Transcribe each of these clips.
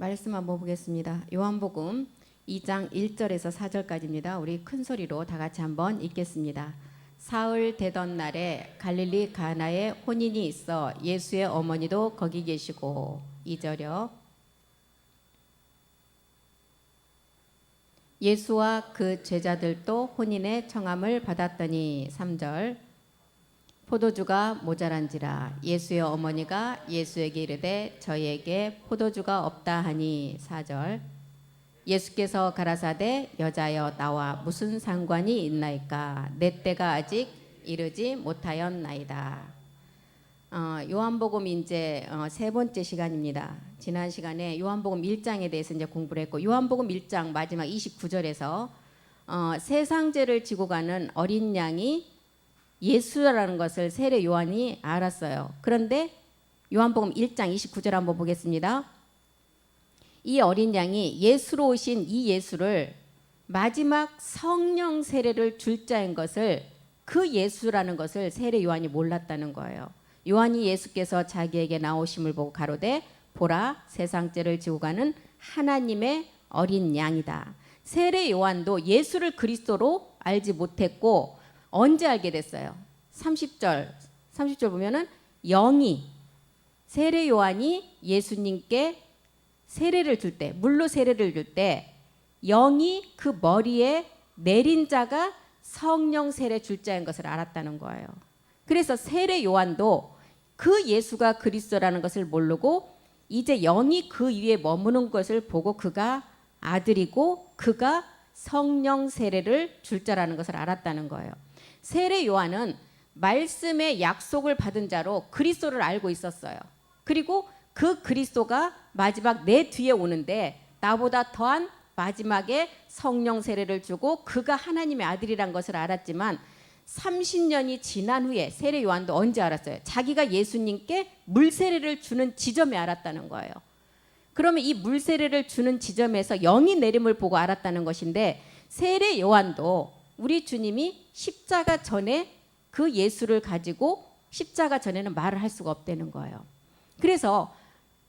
말씀 한번 보겠습니다. 요한복음 2장 1절에서 4절까지입니다. 우리 큰 소리로 다 같이 한번 읽겠습니다. 사흘 되던 날에 갈릴리 가나에 혼인이 있어 예수의 어머니도 거기 계시고. 2절요. 예수와 그 제자들도 혼인의 청함을 받았더니. 3절. 포도주가 모자란지라 예수의 어머니가 예수에게 이르되 저희에게 포도주가 없다 하니. 4절. 예수께서 가라사대 여자여 나와 무슨 상관이 있나이까 내 때가 아직 이르지 못하였나이다. 요한복음 이제 세 번째 시간입니다. 지난 시간에 요한복음 1장에 대해서 이제 공부를 했고, 요한복음 1장 마지막 29절에서 세상죄를 지고 가는 어린 양이 예수라는 것을 세례 요한이 알았어요. 그런데 요한복음 1장 29절 한번 보겠습니다. 이 어린 양이 예수로 오신 이 예수를 마지막 성령 세례를 줄 자인 것을, 그 예수라는 것을 세례 요한이 몰랐다는 거예요. 요한이 예수께서 자기에게 나오심을 보고 가로되 보라 세상죄를 지고 가는 하나님의 어린 양이다. 세례 요한도 예수를 그리스도로 알지 못했고 언제 알게 됐어요? 30절 보면은 영이, 세례 요한이 예수님께 세례를 줄 때, 물로 세례를 줄 때 영이 그 머리에 내린 자가 성령 세례 줄 자인 것을 알았다는 거예요. 그래서 세례 요한도 그 예수가 그리스도라는 것을 모르고 이제 영이 그 위에 머무는 것을 보고 그가 아들이고 그가 성령 세례를 줄 자라는 것을 알았다는 거예요. 세례 요한은 말씀의 약속을 받은 자로 그리스도를 알고 있었어요. 그리고 그 그리스도가 마지막 내 뒤에 오는데 나보다 더한 마지막에 성령 세례를 주고 그가 하나님의 아들이란 것을 알았지만 30년이 지난 후에 세례 요한도 언제 알았어요? 자기가 예수님께 물 세례를 주는 지점에 알았다는 거예요. 그러면 이 물 세례를 주는 지점에서 영이 내림을 보고 알았다는 것인데, 세례 요한도 우리 주님이 십자가 전에 그 예수를 가지고 십자가 전에는 말을 할 수가 없다는 거예요. 그래서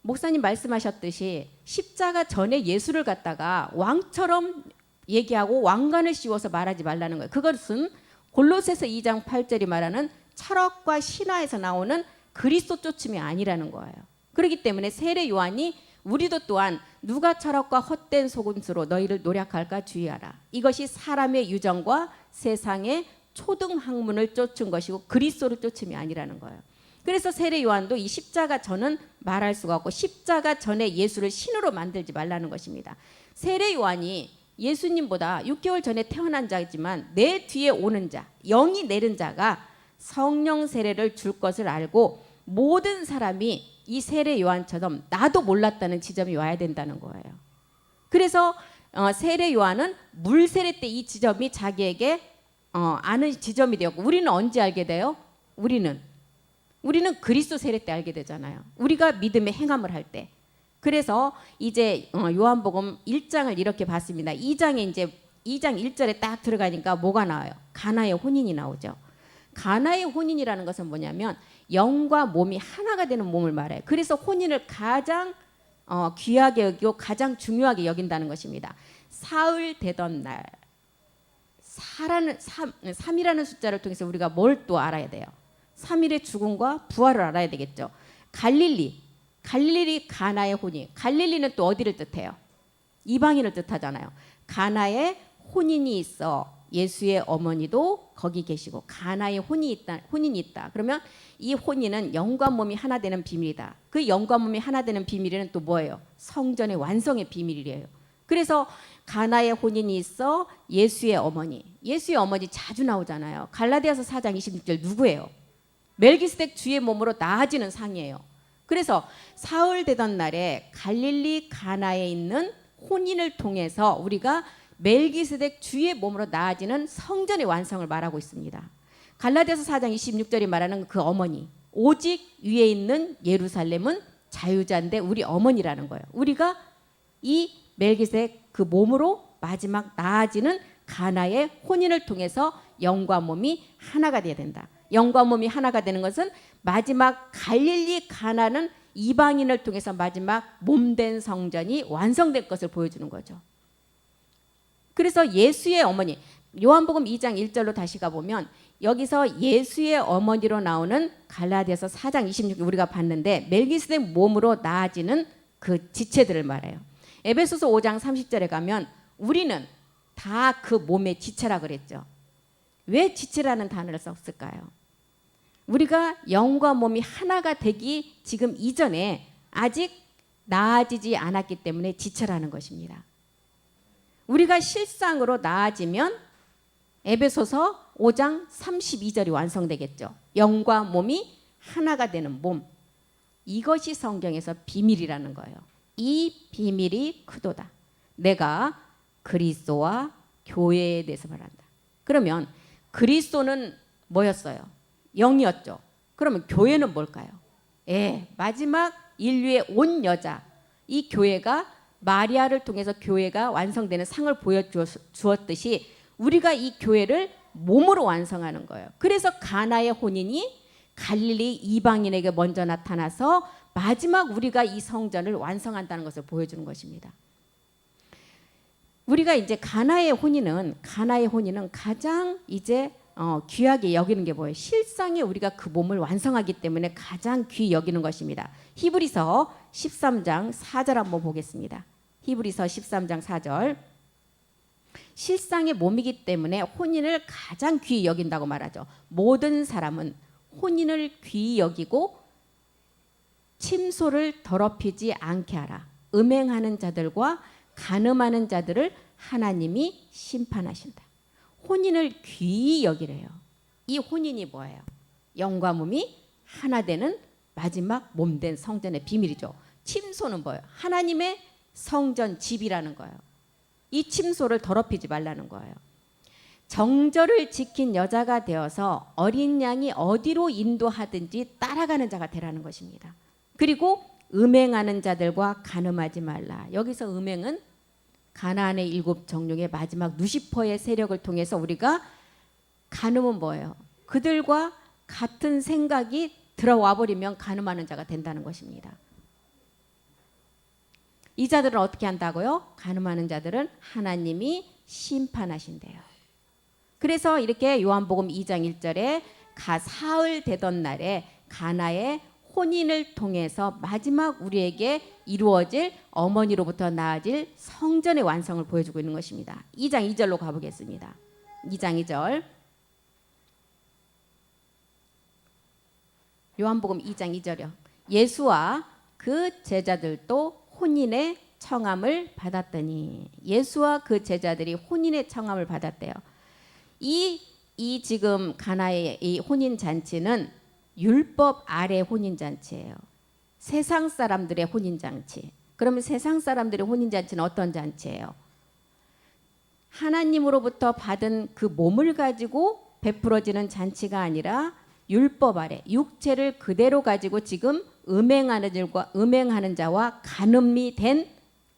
목사님 말씀하셨듯이 십자가 전에 예수를 갖다가 왕처럼 얘기하고 왕관을 씌워서 말하지 말라는 거예요. 그것은 골로새서 2장 8절이 말하는 철학과 신화에서 나오는 그리스도 쫓음이 아니라는 거예요. 그렇기 때문에 세례 요한이 우리도 또한 누가 철학과 헛된 속임수로 너희를 노략할까 주의하라. 이것이 사람의 유정과 세상의 초등 학문을 쫓은 것이고 그리스도를 쫓음이 아니라는 거예요. 그래서 세례 요한도 이 십자가 전은 말할 수가 없고 십자가 전에 예수를 신으로 만들지 말라는 것입니다. 세례 요한이 예수님보다 6개월 전에 태어난 자이지만 내 뒤에 오는 자, 영이 내린 자가 성령 세례를 줄 것을 알고 모든 사람이 이 세례 요한처럼 나도 몰랐다는 지점이 와야 된다는 거예요. 그래서 세례 요한은 물 세례 때 이 지점이 자기에게 아는 지점이 되었고, 우리는 언제 알게 돼요? 우리는 그리스도 세례 때 알게 되잖아요. 우리가 믿음의 행함을 할 때. 그래서 이제 요한복음 1장을 이렇게 봤습니다. 2장에 이제 2장 1절에 딱 들어가니까 뭐가 나와요? 가나의 혼인이 나오죠. 가나의 혼인이라는 것은 뭐냐면 영과 몸이 하나가 되는 몸을 말해요. 그래서 혼인을 가장 귀하게 여기고 가장 중요하게 여긴다는 것입니다. 사흘 되던 날, 3이라는 숫자를 통해서 우리가 뭘 또 알아야 돼요? 3일의 죽음과 부활을 알아야 되겠죠. 갈릴리 가나의 혼인. 갈릴리는 또 어디를 뜻해요? 이방인을 뜻하잖아요. 가나에 혼인이 있어 예수의 어머니도 거기 계시고 가나에 혼인이 있다. 그러면 이 혼인은 영과 몸이 하나 되는 비밀이다. 그 영과 몸이 하나 되는 비밀은 또 뭐예요? 성전의 완성의 비밀이에요. 그래서 가나에 혼인이 있어 예수의 어머니. 예수의 어머니 자주 나오잖아요. 갈라디아서 4장 26절 누구예요? 멜기스덱 주의 몸으로 나아지는 상이에요. 그래서 사흘 되던 날에 갈릴리 가나에 있는 혼인을 통해서 우리가 멜기스덱 주의 몸으로 나아지는 성전의 완성을 말하고 있습니다. 갈라디아서 4장 26절이 말하는 그 어머니, 오직 위에 있는 예루살렘은 자유자인데 우리 어머니라는 거예요. 우리가 이 멜기스덱 그 몸으로 마지막 나아지는 가나의 혼인을 통해서 영과 몸이 하나가 되어야 된다. 영과 몸이 하나가 되는 것은 마지막 갈릴리 가나는 이방인을 통해서 마지막 몸된 성전이 완성될 것을 보여주는 거죠. 그래서 예수의 어머니, 요한복음 2장 1절로 다시 가보면 여기서 예수의 어머니로 나오는 갈라디아서 4장 26절 우리가 봤는데 멜기세덱 몸으로 나아지는 그 지체들을 말해요. 에베소서 5장 30절에 가면 우리는 다 그 몸의 지체라 그랬죠. 왜 지체라는 단어를 썼을까요? 우리가 영과 몸이 하나가 되기 지금 이전에 아직 나아지지 않았기 때문에 지체라는 것입니다. 우리가 실상으로 나아지면 에베소서 5장 32절이 완성되겠죠. 영과 몸이 하나가 되는 몸. 이것이 성경에서 비밀이라는 거예요. 이 비밀이 크도다. 내가 그리스도와 교회에 대해서 말한다. 그러면 그리스도는 뭐였어요? 영이었죠. 그러면 교회는 뭘까요? 마지막 인류의 온 여자, 이 교회가 마리아를 통해서 교회가 완성되는 상을 보여주었듯이 우리가 이 교회를 몸으로 완성하는 거예요. 그래서 가나의 혼인이 갈릴리 이방인에게 먼저 나타나서 마지막 우리가 이 성전을 완성한다는 것을 보여주는 것입니다. 우리가 이제 가나의 혼인은 가장 이제 귀하게 여기는 게 뭐예요? 실상에 우리가 그 몸을 완성하기 때문에 가장 귀히 여기는 것입니다. 히브리서 13장 4절 한번 보겠습니다. 히브리서 13장 4절. 실상의 몸이기 때문에 혼인을 가장 귀히 여긴다고 말하죠. 모든 사람은 혼인을 귀히 여기고 침소를 더럽히지 않게 하라. 음행하는 자들과 간음하는 자들을 하나님이 심판하신다. 혼인을 귀히 여기래요. 이 혼인이 뭐예요? 영과 몸이 하나 되는 마지막 몸된 성전의 비밀이죠. 침소는 뭐예요? 하나님의 성전 집이라는 거예요. 이 침소를 더럽히지 말라는 거예요. 정절을 지킨 여자가 되어서 어린 양이 어디로 인도하든지 따라가는 자가 되라는 것입니다. 그리고 음행하는 자들과 간음하지 말라. 여기서 음행은 가나안의 7 정령의 마지막 루시퍼의 세력을 통해서 우리가 간음은 뭐예요? 그들과 같은 생각이 들어와 버리면 간음하는 자가 된다는 것입니다. 이 자들은 어떻게 한다고요? 간음하는 자들은 하나님이 심판하신대요. 그래서 이렇게 요한복음 2장 1절에 사흘 되던 날에 가나의 혼인을 통해서 마지막 우리에게 이루어질 어머니로부터 나아질 성전의 완성을 보여주고 있는 것입니다. 2장 2절로 가보겠습니다. 2장 2절. 요한복음 2장 2절이요. 예수와 그 제자들도 혼인의 청함을 받았더니. 예수와 그 제자들이 혼인의 청함을 받았대요. 이 지금 가나의 이 혼인 잔치는 율법 아래 혼인 잔치예요. 세상 사람들의 혼인 잔치. 그러면 세상 사람들의 혼인 잔치는 어떤 잔치예요? 하나님으로부터 받은 그 몸을 가지고 베풀어지는 잔치가 아니라 율법 아래 육체를 그대로 가지고 지금 음행하는 자와 간음이 된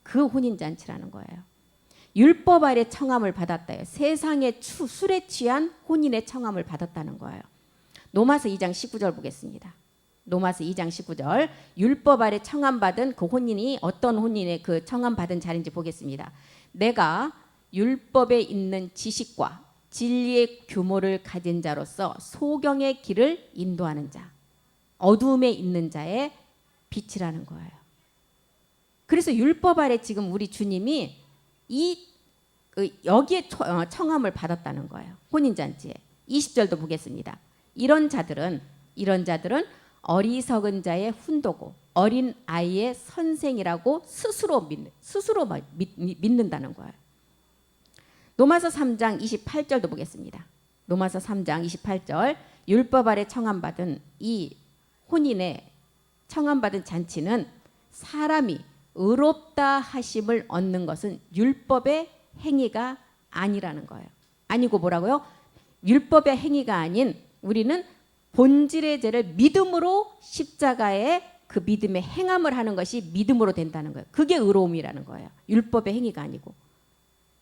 그 혼인 잔치라는 거예요. 율법 아래 청함을 받았다요. 세상의 술에 취한 혼인의 청함을 받았다는 거예요. 로마서 2장 19절 보겠습니다. 로마서 2장 19절. 율법 아래 청함받은 그 혼인이 어떤 혼인의 그 청함받은 자리인지 보겠습니다. 내가 율법에 있는 지식과 진리의 규모를 가진 자로서 소경의 길을 인도하는 자, 어두움에 있는 자의 빛이라는 거예요. 그래서 율법 아래 지금 우리 주님이 여기에 청함을 받았다는 거예요. 혼인잔치에. 20절도 보겠습니다. 이런 자들은 어리석은 자의 훈도고 어린 아이의 선생이라고 스스로 믿는다는 거예요. 로마서 3장 28절도 보겠습니다. 로마서 3장 28절. 율법 아래 청함받은 이 혼인의 청함받은 잔치는 사람이 의롭다 하심을 얻는 것은 율법의 행위가 아니라는 거예요. 아니고 뭐라고요? 율법의 행위가 아닌 우리는 본질의 죄를 믿음으로 십자가에 그 믿음의 행함을 하는 것이 믿음으로 된다는 거예요. 그게 의로움이라는 거예요. 율법의 행위가 아니고.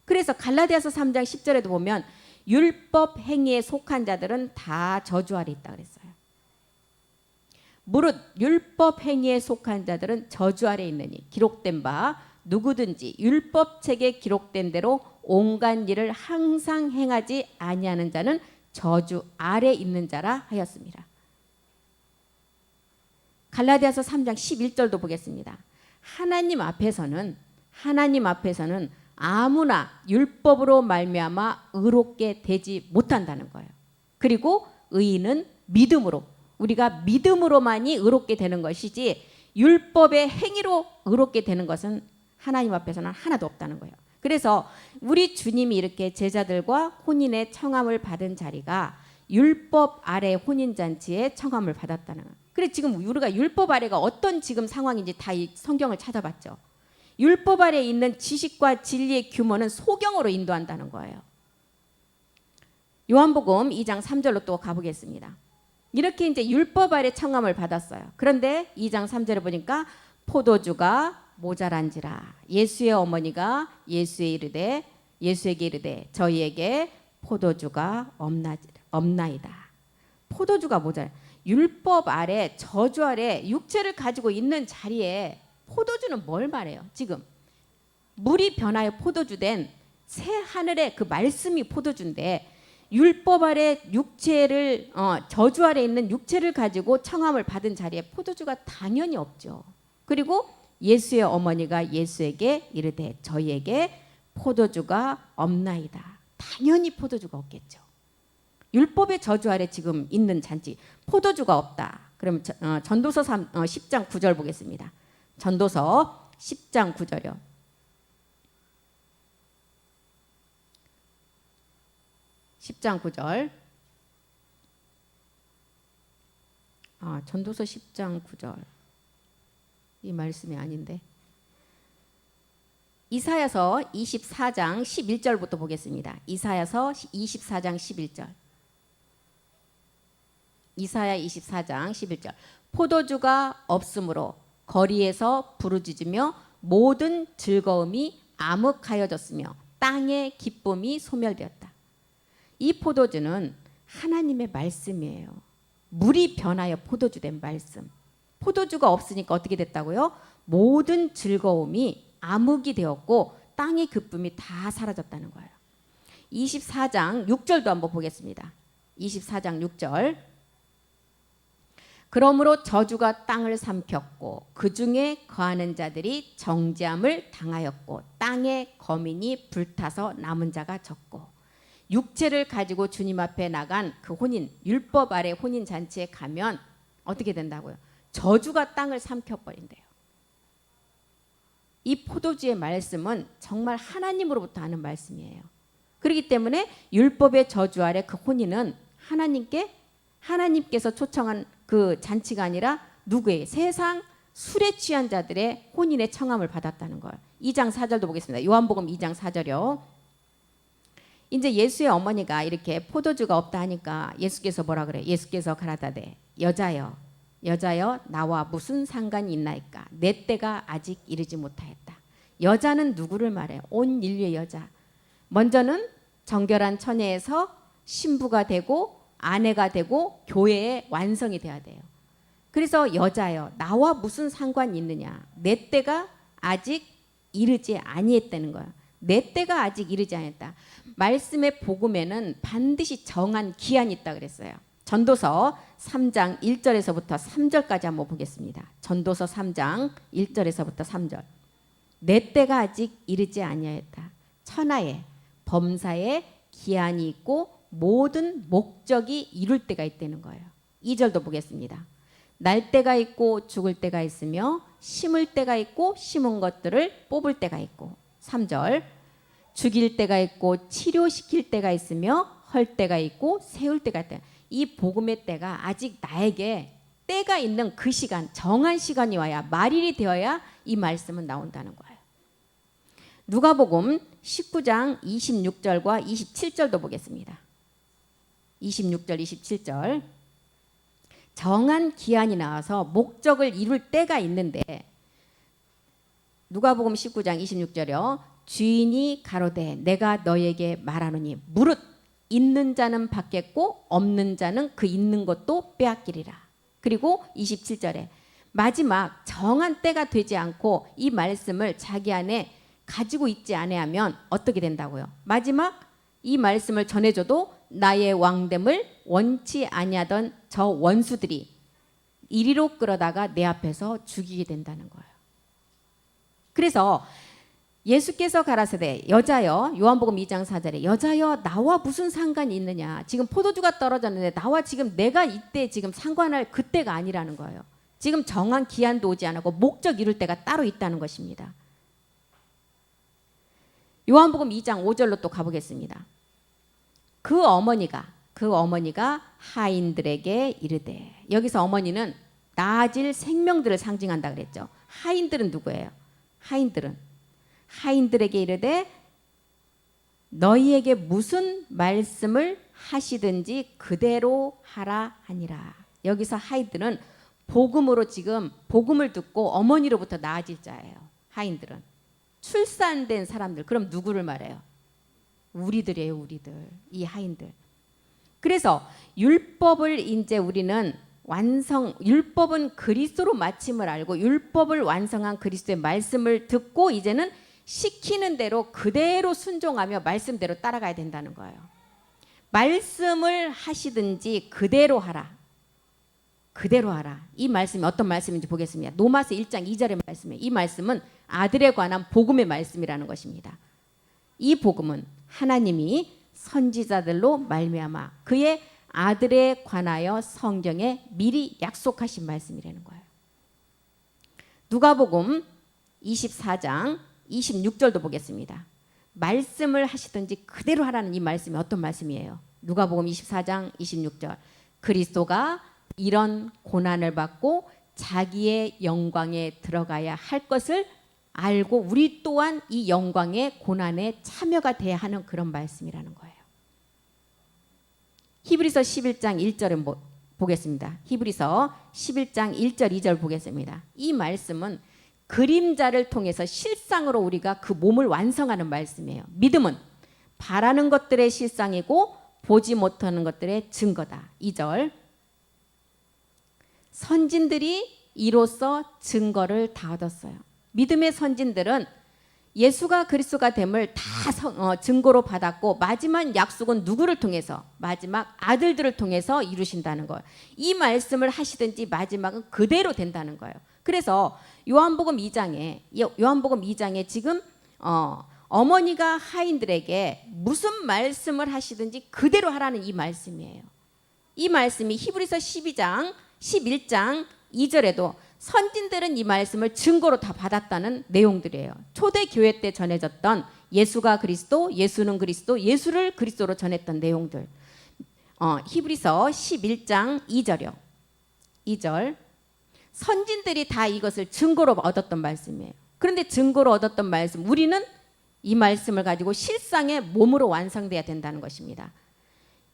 그래서 갈라디아서 3장 10절에도 보면 율법 행위에 속한 자들은 다 저주 아래 있다 그랬어요. 무릇 율법 행위에 속한 자들은 저주 아래 있느니 기록된 바 누구든지 율법책에 기록된 대로 온갖 일을 항상 행하지 아니하는 자는 저주 아래 있는 자라 하였습니다. 갈라디아서 3장 11절도 보겠습니다. 하나님 앞에서는 아무나 율법으로 말미암아 의롭게 되지 못한다는 거예요. 그리고 의인은 믿음으로, 우리가 믿음으로만이 의롭게 되는 것이지 율법의 행위로 의롭게 되는 것은 하나님 앞에서는 하나도 없다는 거예요. 그래서 우리 주님이 이렇게 제자들과 혼인의 청함을 받은 자리가 율법 아래 혼인잔치에 청함을 받았다는 거예요. 그래 지금 우리가 율법 아래가 어떤 지금 상황인지 다 이 성경을 찾아봤죠. 율법 아래에 있는 지식과 진리의 규모는 소경으로 인도한다는 거예요. 요한복음 2장 3절로 또 가보겠습니다. 이렇게 이제 율법 아래 청함을 받았어요. 그런데 2장 3절에 보니까 포도주가 모자란지라 예수의 어머니가 예수에게 이르되 저희에게 포도주가 없나이다. 포도주가 모자라. 율법 아래 저주 아래 육체를 가지고 있는 자리에 포도주는 뭘 말해요? 지금 물이 변하여 포도주된 새 하늘의 그 말씀이 포도주인데 율법 아래 육체를 저주 아래 있는 육체를 가지고 청함을 받은 자리에 포도주가 당연히 없죠. 그리고 예수의 어머니가 예수에게 이르되 저희에게 포도주가 없나이다. 당연히 포도주가 없겠죠. 율법의 저주 아래 지금 있는 잔치 포도주가 없다. 그럼 전도서 10장 9절 보겠습니다. 전도서 10장 9절이요. 전도서 10장 9절. 이 말씀이 아닌데. 이사야서 24장 11절부터 보겠습니다. 이사야서 24장 11절. 이사야 24장 11절. 포도주가 없으므로 거리에서 부르짖으며 모든 즐거움이 암흑하여졌으며 땅의 기쁨이 소멸되었다. 이 포도주는 하나님의 말씀이에요. 물이 변하여 포도주 된 말씀. 포도주가 없으니까 어떻게 됐다고요? 모든 즐거움이 암흑이 되었고 땅의 기쁨이 다 사라졌다는 거예요. 24장 6절도 한번 보겠습니다. 24장 6절. 그러므로 저주가 땅을 삼켰고 그 중에 거하는 자들이 정죄함을 당하였고 땅의 거민이 불타서 남은 자가 적고 육체를 가지고 주님 앞에 나간 그 혼인, 율법 아래 혼인 잔치에 가면 어떻게 된다고요? 저주가 땅을 삼켜버린대요. 이 포도주의 말씀은 정말 하나님으로부터 하는 말씀이에요. 그렇기 때문에 율법의 저주 아래 그 혼인은 하나님께서 초청한 그 잔치가 아니라 누구에게? 세상 술에 취한 자들의 혼인의 청함을 받았다는 거예요. 2장 4절도 보겠습니다. 요한복음 2장 4절이요. 이제 예수의 어머니가 이렇게 포도주가 없다 하니까 예수께서 뭐라 그래요? 예수께서 가라사대 여자여 나와 무슨 상관이 있나이까? 내 때가 아직 이르지 못하였다. 여자는 누구를 말해요? 온 인류의 여자. 먼저는 정결한 처녀에서 신부가 되고 아내가 되고 교회의 완성이 돼야 돼요. 그래서 여자여 나와 무슨 상관이 있느냐? 내 때가 아직 이르지 아니했다는 거야. 내 때가 아직 이르지 않았다. 말씀의 복음에는 반드시 정한 기한이 있다 그랬어요. 전도서 3장 1절에서부터 3절까지 한번 보겠습니다. 전도서 3장 1절에서부터 3절. 내 때가 아직 이르지 아니하였다. 천하에 범사에 기한이 있고 모든 목적이 이룰 때가 있다는 거예요. 2절도 보겠습니다. 날 때가 있고 죽을 때가 있으며 심을 때가 있고 심은 것들을 뽑을 때가 있고 3절 죽일 때가 있고 치료시킬 때가 있으며 헐 때가 있고 세울 때가 있다. 이 복음의 때가 아직 나에게 때가 있는 그 시간, 정한 시간이 와야 말일이 되어야 이 말씀은 나온다는 거예요. 누가복음 19장 26절과 27절도 보겠습니다. 26절 27절. 정한 기한이 나와서 목적을 이룰 때가 있는데 누가복음 19장 26절이요. 주인이 가로되 내가 너에게 말하노니 무릇 있는 자는 받겠고 없는 자는 그 있는 것도 빼앗기리라. 그리고 27절에 마지막 정한 때가 되지 않고 이 말씀을 자기 안에 가지고 있지 아니하면 어떻게 된다고요? 마지막 이 말씀을 전해줘도 나의 왕됨을 원치 아니하던 저 원수들이 이리로 끌어다가 내 앞에서 죽이게 된다는 거예요. 그래서 예수께서 가라사대 여자여, 요한복음 2장 4절에 여자여 나와 무슨 상관이 있느냐. 지금 포도주가 떨어졌는데 나와 지금 내가 이때 지금 상관할 그때가 아니라는 거예요. 지금 정한 기한도 오지 않았고 목적 이룰 때가 따로 있다는 것입니다. 요한복음 2장 5절로 또 가보겠습니다. 그 어머니가 하인들에게 이르되, 여기서 어머니는 나아질 생명들을 상징한다 그랬죠. 하인들은 누구예요? 하인들에게 이르되 너희에게 무슨 말씀을 하시든지 그대로 하라 하니라. 여기서 하인들은 복음으로 지금 복음을 듣고 어머니로부터 나아질 자예요. 하인들은 출산된 사람들. 그럼 누구를 말해요? 우리들이에요. 우리들. 이 하인들. 그래서 율법을 이제 우리는 율법은 그리스도로 마침을 알고 율법을 완성한 그리스도의 말씀을 듣고 이제는 시키는 대로 그대로 순종하며 말씀대로 따라가야 된다는 거예요. 말씀을 하시든지 그대로 하라. 그대로 하라. 이 말씀이 어떤 말씀인지 보겠습니다. 로마서 1장 2절의 말씀이에요. 이 말씀은 아들에 관한 복음의 말씀이라는 것입니다. 이 복음은 하나님이 선지자들로 말미암아 그의 아들에 관하여 성경에 미리 약속하신 말씀이라는 거예요. 누가복음 24장 26절도 보겠습니다. 말씀을 하시든지 그대로 하라는 이 말씀이 어떤 말씀이에요? 누가복음 24장 26절. 그리스도가 이런 고난을 받고 자기의 영광에 들어가야 할 것을 알고 우리 또한 이 영광의 고난에 참여가 돼야 하는 그런 말씀이라는 거예요. 히브리서 11장 1절을 보겠습니다. 히브리서 11장 1절 2절 보겠습니다. 이 말씀은 그림자를 통해서 실상으로 우리가 그 몸을 완성하는 말씀이에요. 믿음은 바라는 것들의 실상이고 보지 못하는 것들의 증거다. 2절. 선진들이 이로써 증거를 다 얻었어요. 믿음의 선진들은 예수가 그리스도가 됨을 다 증거로 받았고 마지막 약속은 누구를 통해서? 마지막 아들들을 통해서 이루신다는 거예요. 이 말씀을 하시든지 마지막은 그대로 된다는 거예요. 그래서 요한복음 2장에 지금 어머니가 하인들에게 무슨 말씀을 하시든지 그대로 하라는 이 말씀이에요. 이 말씀이 히브리서 11장 2절에도 선진들은 이 말씀을 증거로 다 받았다는 내용들이에요. 초대교회 때 전해졌던 예수가 그리스도, 예수는 그리스도, 예수를 그리스도로 전했던 내용들. 히브리서 11장 2절이요. 2절. 선진들이 다 이것을 증거로 얻었던 말씀이에요. 그런데 증거로 얻었던 말씀, 우리는 이 말씀을 가지고 실상의 몸으로 완성돼야 된다는 것입니다.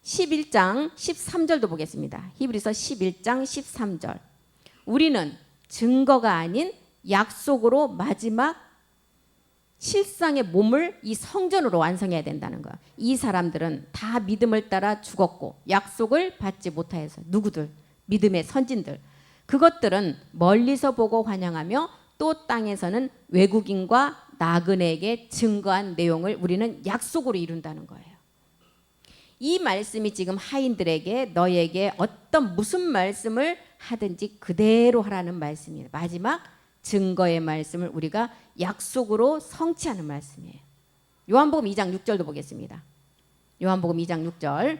11장 13절도 보겠습니다. 히브리서 11장 13절. 우리는 증거가 아닌 약속으로 마지막 실상의 몸을 이 성전으로 완성해야 된다는 거야. 이 사람들은 다 믿음을 따라 죽었고 약속을 받지 못하여서 누구들? 믿음의 선진들. 그것들은 멀리서 보고 환영하며 또 땅에서는 외국인과 나그네에게 증거한 내용을 우리는 약속으로 이룬다는 거예요. 이 말씀이 지금 하인들에게 너에게 무슨 말씀을 하든지 그대로 하라는 말씀이에요. 마지막 증거의 말씀을 우리가 약속으로 성취하는 말씀이에요. 요한복음 2장 6절도 보겠습니다. 요한복음 2장 6절.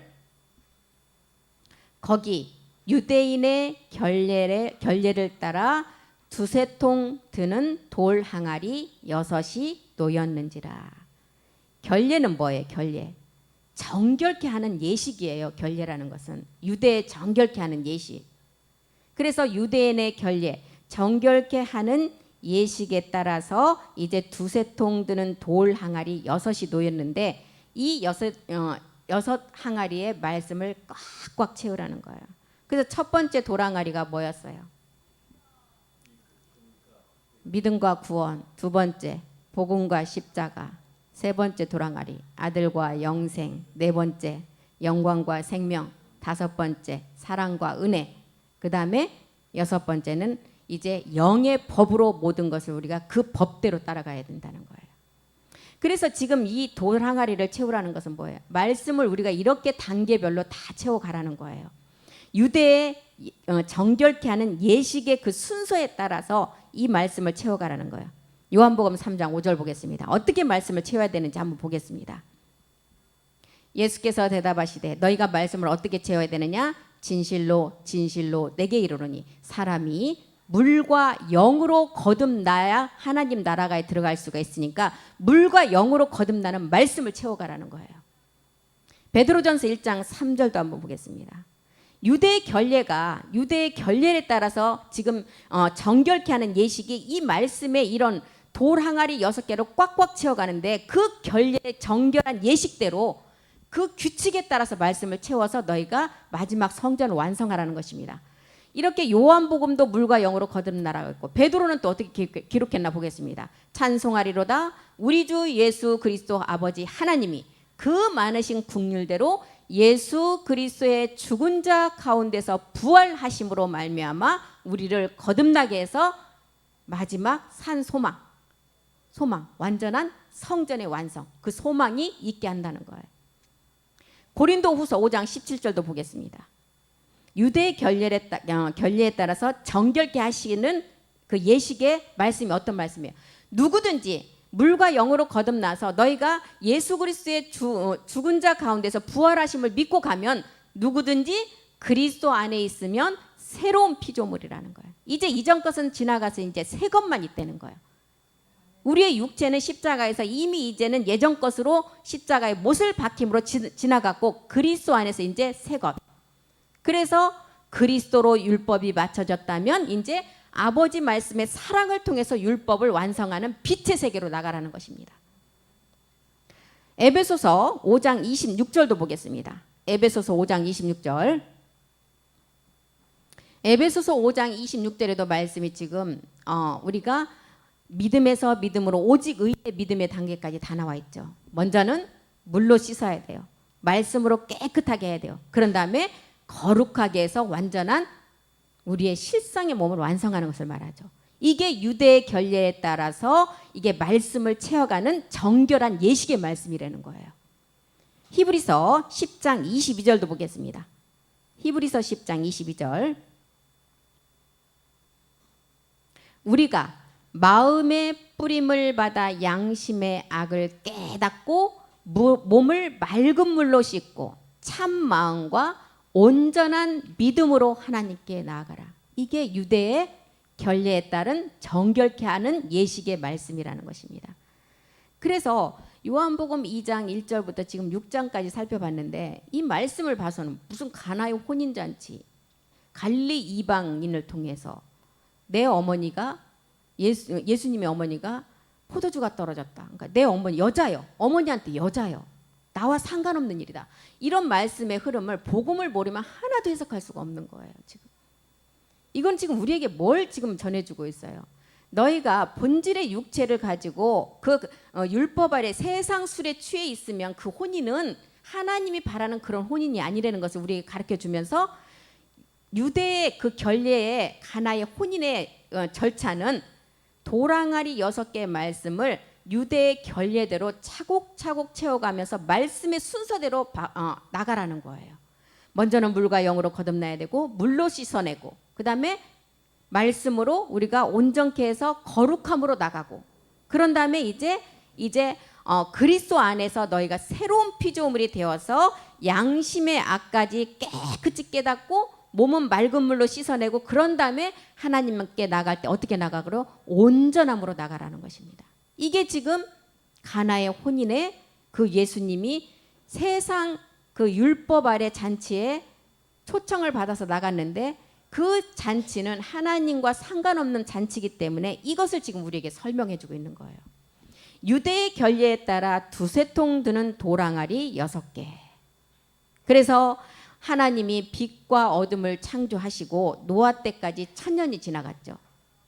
거기 유대인의 결례를 따라 두세 통 드는 돌 항아리 6이 놓였는지라. 결례는 뭐예요? 결례. 정결케 하는 예식이에요. 결례라는 것은 유대에 정결케 하는 예식. 그래서 유대인의 결례, 정결케 하는 예식에 따라서 이제 두세 통 드는 돌 항아리 6이 놓였는데 이 여섯 항아리의 말씀을 꽉꽉 채우라는 거예요. 그래서 첫 번째 돌 항아리가 뭐였어요? 믿음과 구원. 두 번째 복음과 십자가. 세 번째 돌 항아리 아들과 영생. 네 번째 영광과 생명. 다섯 번째 사랑과 은혜. 그 다음에 여섯 번째는 이제 영의 법으로 모든 것을 우리가 그 법대로 따라가야 된다는 거예요. 그래서 지금 이 돌 항아리를 채우라는 것은 뭐예요? 말씀을 우리가 이렇게 단계별로 다 채워가라는 거예요. 유대의 정결케 하는 예식의 그 순서에 따라서 이 말씀을 채워가라는 거예요. 요한복음 3장 5절 보겠습니다. 어떻게 말씀을 채워야 되는지 한번 보겠습니다. 예수께서 대답하시되 너희가 말씀을 어떻게 채워야 되느냐? 진실로 진실로 내게 이르노니 사람이 물과 영으로 거듭나야 하나님 나라가에 들어갈 수가 있으니까 물과 영으로 거듭나는 말씀을 채워가라는 거예요. 베드로전서 1장 3절도 한번 보겠습니다. 유대의 결례에 따라서 지금 정결케 하는 예식이 이 말씀의 이런 돌 항아리 6개로 꽉꽉 채워가는데 그 결례의 정결한 예식대로 그 규칙에 따라서 말씀을 채워서 너희가 마지막 성전을 완성하라는 것입니다. 이렇게 요한복음도 물과 영으로 거듭나라고 했고 베드로는 또 어떻게 기록했나 보겠습니다. 찬송하리로다 우리 주 예수 그리스도 아버지 하나님이 그 많으신 긍휼대로 예수 그리스도의 죽은 자 가운데서 부활하심으로 말미암아 우리를 거듭나게 해서 마지막 산 소망 완전한 성전의 완성 그 소망이 있게 한다는 거예요. 고린도후서 5장 17절도 보겠습니다. 유대의 결례에 따라서 정결케 하시는 그 예식의 말씀이 어떤 말씀이에요? 누구든지 물과 영으로 거듭나서 너희가 예수 그리스도의 죽은 자 가운데서 부활하심을 믿고 가면 누구든지 그리스도 안에 있으면 새로운 피조물이라는 거예요. 이제 이전 것은 지나가서 이제 새 것만 있다는 거예요. 우리의 육체는 십자가에서 이미 이제는 예전 것으로 십자가의 못을 박힘으로 지나갔고 그리스도 안에서 이제 새 것. 그래서 그리스도로 율법이 맞춰졌다면 이제 아버지 말씀의 사랑을 통해서 율법을 완성하는 빛의 세계로 나가라는 것입니다. 에베소서 5장 26절도 보겠습니다. 에베소서 5장 26절. 에베소서 5장 26절에도 말씀이 지금 우리가 믿음에서 믿음으로 오직 의의 믿음의 단계까지 다 나와 있죠. 먼저는 물로 씻어야 돼요. 말씀으로 깨끗하게 해야 돼요. 그런 다음에 거룩하게 해서 완전한 우리의 실상의 몸을 완성하는 것을 말하죠. 이게 유대의 결례에 따라서 이게 말씀을 채워가는 정결한 예식의 말씀이라는 거예요. 히브리서 10장 22절도 보겠습니다. 히브리서 10장 22절. 우리가 마음의 뿌림을 받아 양심의 악을 깨닫고 몸을 맑은 물로 씻고 참 마음과 온전한 믿음으로 하나님께 나아가라. 이게 유대의 결례에 따른 정결케 하는 예식의 말씀이라는 것입니다. 그래서 요한복음 2장 1절부터 지금 6장까지 살펴봤는데 이 말씀을 봐서는 무슨 가나의 혼인잔치, 갈리 이방인을 통해서 내 어머니가 예수님의 어머니가 포도주가 떨어졌다. 그러니까 내 어머니 여자요. 어머니한테 여자요. 나와 상관없는 일이다. 이런 말씀의 흐름을 복음을 모르면 하나도 해석할 수가 없는 거예요. 지금 이건 지금 우리에게 뭘 지금 전해주고 있어요? 너희가 본질의 육체를 가지고 그 율법 아래 세상 술에 취해 있으면 그 혼인은 하나님이 바라는 그런 혼인이 아니라는 것을 우리에게 가르쳐주면서 유대의 그 결례의 가나의 혼인의 절차는 도랑아리 6개의 말씀을 유대의 결례대로 차곡차곡 채워가면서 말씀의 순서대로 나가라는 거예요. 먼저는 물과 영으로 거듭나야 되고 물로 씻어내고 그 다음에 말씀으로 우리가 온전케 해서 거룩함으로 나가고 그런 다음에 이제 그리스도 안에서 너희가 새로운 피조물이 되어서 양심의 악까지 깨끗이 깨닫고 몸은 맑은 물로 씻어내고 그런 다음에 하나님께 나갈 때 어떻게 나가고 온전함으로 나가라는 것입니다. 이게 지금 가나의 혼인의 그 예수님이 세상 그 율법 아래 잔치에 초청을 받아서 나갔는데 그 잔치는 하나님과 상관없는 잔치이기 때문에 이것을 지금 우리에게 설명해 주고 있는 거예요. 유대의 결례에 따라 두세 통 드는 돌항아리 6개. 그래서 하나님이 빛과 어둠을 창조하시고 노아 때까지 1000년이 지나갔죠.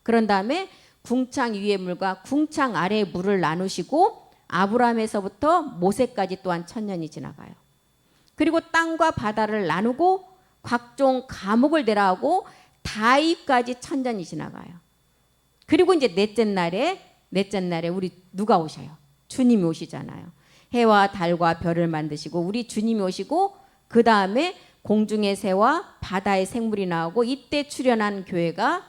그런 다음에 궁창 위의 물과 궁창 아래의 물을 나누시고 아브라함에서부터 모세까지 또한 1000년이 지나가요. 그리고 땅과 바다를 나누고 각종 감옥을 내라하고 다윗까지 천년이 지나가요. 그리고 이제 넷째 날에 우리 누가 오셔요? 주님이 오시잖아요. 해와 달과 별을 만드시고 우리 주님이 오시고 그 다음에 공중의 새와 바다의 생물이 나오고 이때 출현한 교회가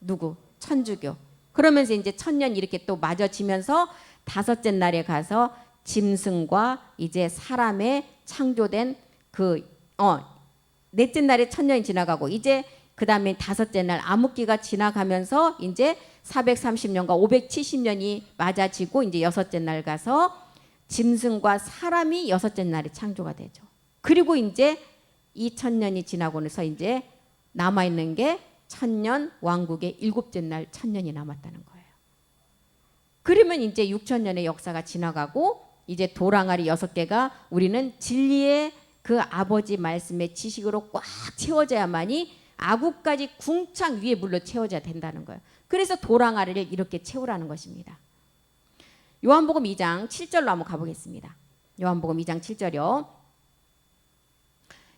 누구? 천주교. 그러면서 이제 천년 이렇게 또 맞아지면서 다섯째 날에 가서 짐승과 이제 사람의 창조된 넷째 날에 천년이 지나가고 이제 그 다음에 다섯째 날 암흑기가 지나가면서 이제 430년과 570년이 맞아지고 이제 여섯째 날 가서 짐승과 사람이 여섯째 날에 창조가 되죠. 그리고 이제 이 천년이 지나고 나서 이제 남아있는 게 천년 왕국의 일곱째 날 천년이 남았다는 거예요. 그러면 이제 6천년의 역사가 지나가고 이제 도랑아리 6개가 우리는 진리의 그 아버지 말씀의 지식으로 꽉 채워져야만이 아구까지 궁창 위에 물로 채워져야 된다는 거예요. 그래서 도랑아리를 이렇게 채우라는 것입니다. 요한복음 2장 7절로 한번 가보겠습니다. 요한복음 2장 7절이요.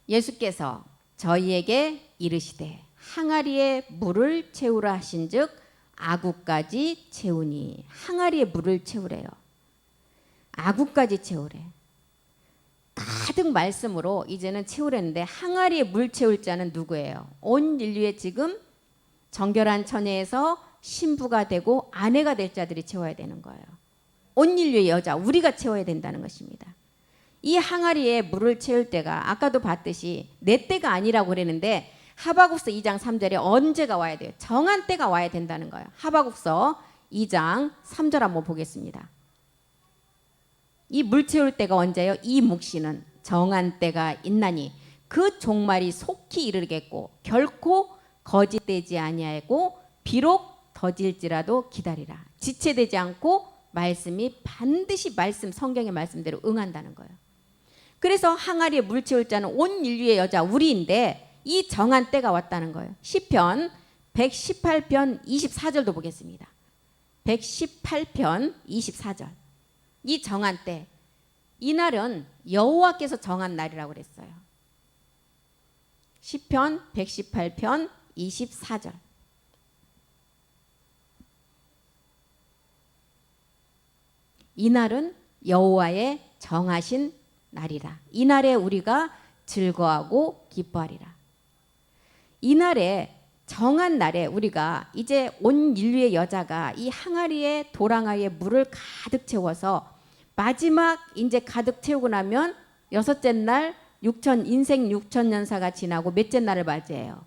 예수께서 저희에게 이르시되 항아리에 물을 채우라 하신즉 아구까지 채우니 항아리에 물을 채우래요. 아구까지 채우래. 가득 말씀으로 이제는 채우려는데 항아리에 물 채울 자는 누구예요? 온 인류의 지금 정결한 처녀에서 신부가 되고 아내가 될 자들이 채워야 되는 거예요. 온 인류의 여자 우리가 채워야 된다는 것입니다. 이 항아리에 물을 채울 때가 아까도 봤듯이 내 때가 아니라고 그랬는데 하바국서 2장 3절에 언제가 와야 돼요? 정한 때가 와야 된다는 거예요. 하바국서 2장 3절 한번 보겠습니다. 이 물 채울 때가 언제요? 이 묵시는 정한 때가 있나니 그 종말이 속히 이르겠고 결코 거짓되지 아니하고 비록 더딜지라도 기다리라. 지체되지 않고 말씀이 반드시 성경의 말씀대로 응한다는 거예요. 그래서 항아리에 물 채울 자는 온 인류의 여자 우리인데 이 정한 때가 왔다는 거예요. 시편 118편 24절도 보겠습니다. 118편 24절. 이 정한 때, 이 날은 여호와께서 정한 날이라고 그랬어요. 시편 118편 24절. 이 날은 여호와의 정하신 날이라. 이 날에 우리가 즐거워하고 기뻐하리라. 이 날에 정한 날에 우리가 이제 온 인류의 여자가 이 항아리에 도랑아리에 물을 가득 채워서 마지막 이제 가득 채우고 나면 여섯째 날 인생 6천년사가 지나고 몇째 날을 맞이해요?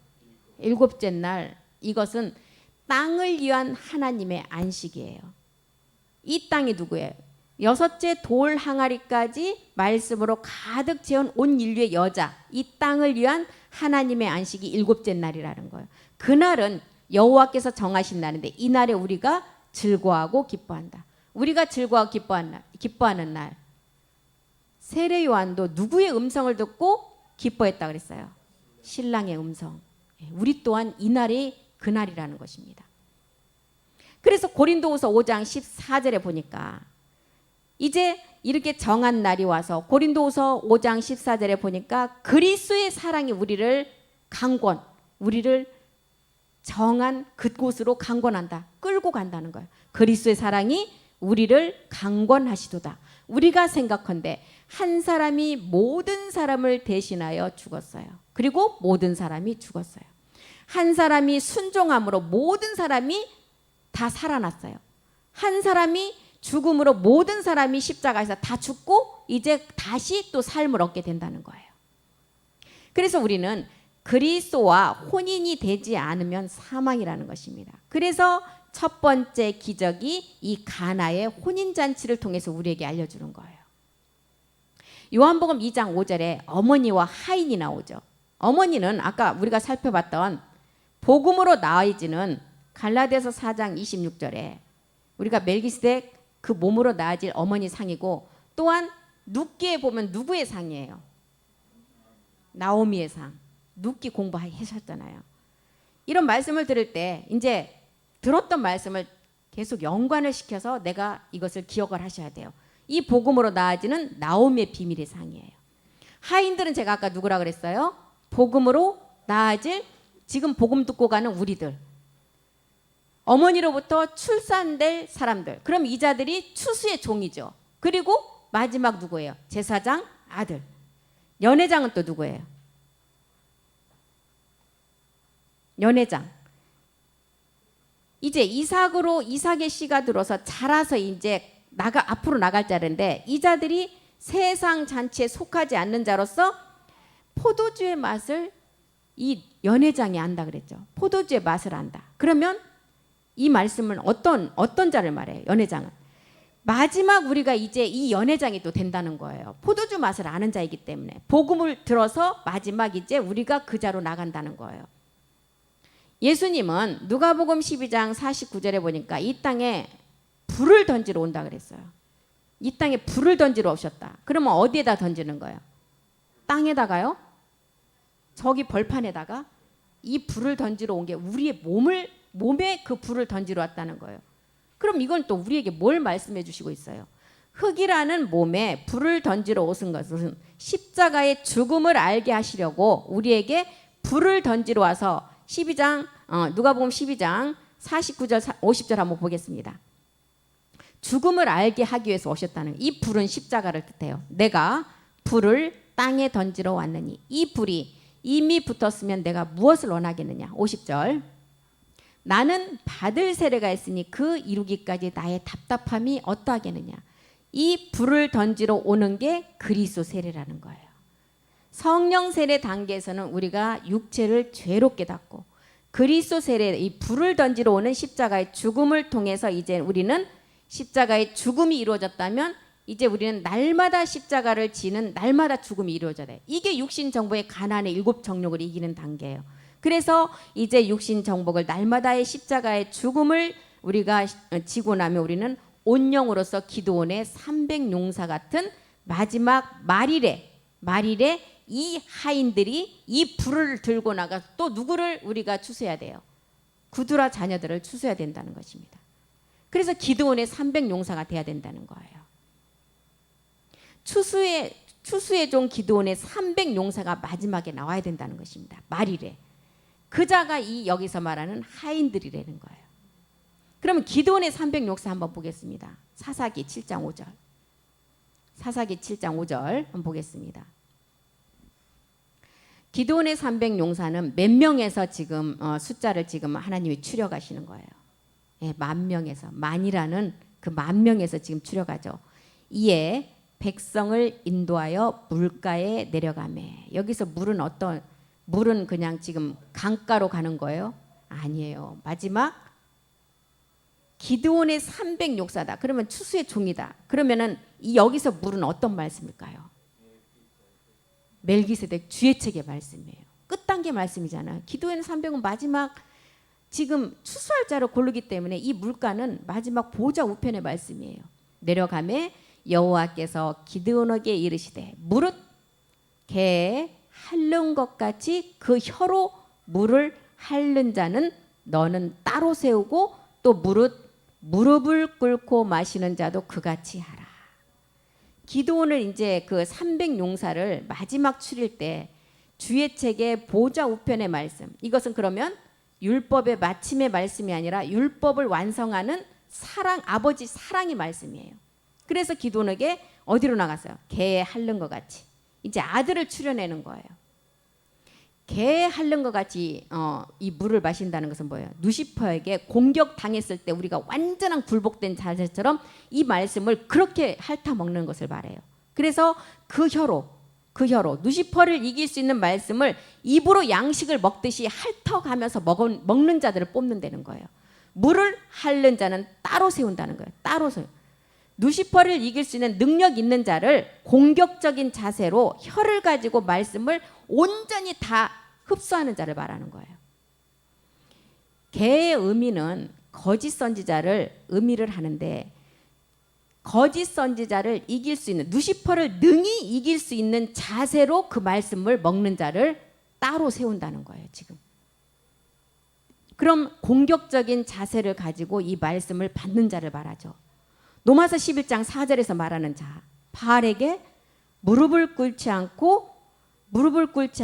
일곱째 날. 이것은 땅을 위한 하나님의 안식이에요. 이 땅이 누구예요? 여섯째 돌 항아리까지 말씀으로 가득 채운 온 인류의 여자, 이 땅을 위한 하나님의 안식이 일곱째 날이라는 거예요. 그날은 여호와께서 정하신 날인데 이 날에 우리가 즐거워하고 기뻐한다. 우리가 즐거워하고 기뻐하는 날. 세례 요한도 누구의 음성을 듣고 기뻐했다 그랬어요? 신랑의 음성. 우리 또한 이 날이 그날이라는 것입니다. 그래서 고린도후서 5장 14절에 보니까 이제 이렇게 정한 날이 와서 고린도후서 5장 14절에 보니까 그리스도의 사랑이 우리를 우리를 정한 그곳으로 강권한다. 끌고 간다는 거예요. 그리스도의 사랑이 우리를 강권하시도다. 우리가 생각한데 한 사람이 모든 사람을 대신하여 죽었어요. 그리고 모든 사람이 죽었어요. 한 사람이 순종함으로 모든 사람이 다 살아났어요. 한 사람이 죽음으로 모든 사람이 십자가에서 다 죽고 이제 다시 또 삶을 얻게 된다는 거예요. 그래서 우리는 그리스도와 혼인이 되지 않으면 사망이라는 것입니다. 그래서 첫 번째 기적이 이 가나의 혼인잔치를 통해서 우리에게 알려주는 거예요. 요한복음 2장 5절에 어머니와 하인이 나오죠. 어머니는 아까 우리가 살펴봤던 복음으로 나아지는 갈라디아서 4장 26절에 우리가 멜기세덱 그 몸으로 나아질 어머니 상이고 또한 룻기에 보면 누구의 상이에요? 나오미의 상. 룻기 공부하셨잖아요. 이런 말씀을 들을 때 이제 들었던 말씀을 계속 연관을 시켜서 내가 이것을 기억을 하셔야 돼요. 이 복음으로 나아지는 나오미의 비밀의 상이에요. 하인들은 제가 아까 누구라 그랬어요? 복음으로 나아질 지금 복음 듣고 가는 우리들, 어머니로부터 출산될 사람들, 그럼 이 자들이 추수의 종이죠. 그리고 마지막 누구예요? 제사장 아들. 연회장은 또 누구예요? 연회장. 이제 이삭의 씨가 들어서 자라서 이제 앞으로 나갈 자인데, 이 자들이 세상 잔치에 속하지 않는 자로서 포도주의 맛을 이 연회장이 안다 그랬죠. 포도주의 맛을 안다. 그러면 이 말씀은 어떤 자를 말해요? 연회장은 마지막 우리가 이제 이 연회장이 또 된다는 거예요. 포도주 맛을 아는 자이기 때문에 복음을 들어서 마지막 이제 우리가 그 자로 나간다는 거예요. 예수님은 누가복음 12장 49절에 보니까 이 땅에 불을 던지러 온다 그랬어요. 이 땅에 불을 던지러 오셨다. 그러면 어디에다 던지는 거예요? 땅에다가요? 저기 벌판에다가 이 불을 던지러 온 게 우리의 몸에 그 불을 던지러 왔다는 거예요. 그럼 이건 또 우리에게 뭘 말씀해 주시고 있어요? 흑이라는 몸에 불을 던지러 오신 것은 십자가의 죽음을 알게 하시려고 우리에게 불을 던지러 와서 누가복음 12장 49절 50절 한번 보겠습니다. 죽음을 알게 하기 위해서 오셨다는, 이 불은 십자가를 뜻해요. 내가 불을 땅에 던지러 왔느니 이 불이 이미 붙었으면 내가 무엇을 원하겠느냐. 50절. 나는 받을 세례가 있으니 그 이루기까지 나의 답답함이 어떠하겠느냐. 이 불을 던지러 오는 게 그리스도 세례라는 거예요. 성령 세례 단계에서는 우리가 육체를 죄로 깨닫고, 그리스도 세례, 이 불을 던지러 오는 십자가의 죽음을 통해서 이제 우리는 십자가의 죽음이 이루어졌다면 이제 우리는 날마다 십자가를 지는 날마다 죽음이 이루어져야 돼. 이게 육신 정복의 가난의 7 정욕을 이기는 단계예요. 그래서 이제 육신 정복을 날마다의 십자가의 죽음을 우리가 지고 나면 우리는 온영으로서 기드온의 300용사 같은 마지막 말일에 이 하인들이 이 불을 들고 나가 또 누구를 우리가 추수해야 돼요? 구두라 자녀들을 추수해야 된다는 것입니다. 그래서 기드온의 300용사가 돼야 된다는 거예요. 추수의 종 기드온의 300용사가 마지막에 나와야 된다는 것입니다. 말일에. 그 자가 이 여기서 말하는 하인들이라는 거예요. 그러면 기드온의 300용사 한번 보겠습니다. 사사기 7장 5절. 사사기 7장 5절 한번 보겠습니다. 기드온의 300용사는 몇 명에서 지금 숫자를 지금 하나님이 추려가시는 거예요. 예, 10,000명에서, 만이라는 그 10,000명에서 지금 추려가죠. 이에 백성을 인도하여 물가에 내려가매. 여기서 물은 그냥 지금 강가로 가는 거예요? 아니에요. 마지막 기드온의 300용사다. 그러면 추수의 종이다. 그러면은 여기서 물은 어떤 말씀일까요? 멜기세덱 주의 책의 말씀이에요. 끝단계 말씀이잖아요. 기드온의 300은 마지막 지금 추수할 자를 고르기 때문에 이 물가는 마지막 보좌 우편의 말씀이에요. 내려가매 여호와께서 기드온에게 이르시되 무릇 개 핥는 것 같이 그 혀로 물을 핥는 자는 너는 따로 세우고 또 무릎을 꿇고 마시는 자도 그같이 하라. 기드온을 이제 그 300용사를 마지막 추릴 때 주의 책의 보좌 우편의 말씀, 이것은 그러면 율법의 마침의 말씀이 아니라 율법을 완성하는 아버지 사랑의 말씀이에요. 그래서 기드온에게 어디로 나갔어요? 개에 핥는 것 같이 이제 아들을 추려내는 거예요. 개에 핥는 것 같이 이 물을 마신다는 것은 뭐예요? 누시퍼에게 공격당했을 때 우리가 완전한 굴복된 자세처럼 이 말씀을 그렇게 핥아 먹는 것을 말해요. 그래서 그 혀로 누시퍼를 이길 수 있는 말씀을 입으로 양식을 먹듯이 핥아가면서 먹는 자들을 뽑는다는 거예요. 물을 핥는 자는 따로 세운다는 거예요. 따로 세워. 누시퍼를 이길 수 있는 능력 있는 자를 공격적인 자세로 혀를 가지고 말씀을 온전히 다 흡수하는 자를 말하는 거예요. 개의 의미는 거짓 선지자를 의미를 하는데, 거짓 선지자를 이길 수 있는, 누시퍼를 능히 이길 수 있는 자세로 그 말씀을 먹는 자를 따로 세운다는 거예요. 지금 그럼 공격적인 자세를 가지고 이 말씀을 받는 자를 말하죠. 로마서 11장 4절에서 말하는 자, 바알에게 무릎을 꿇지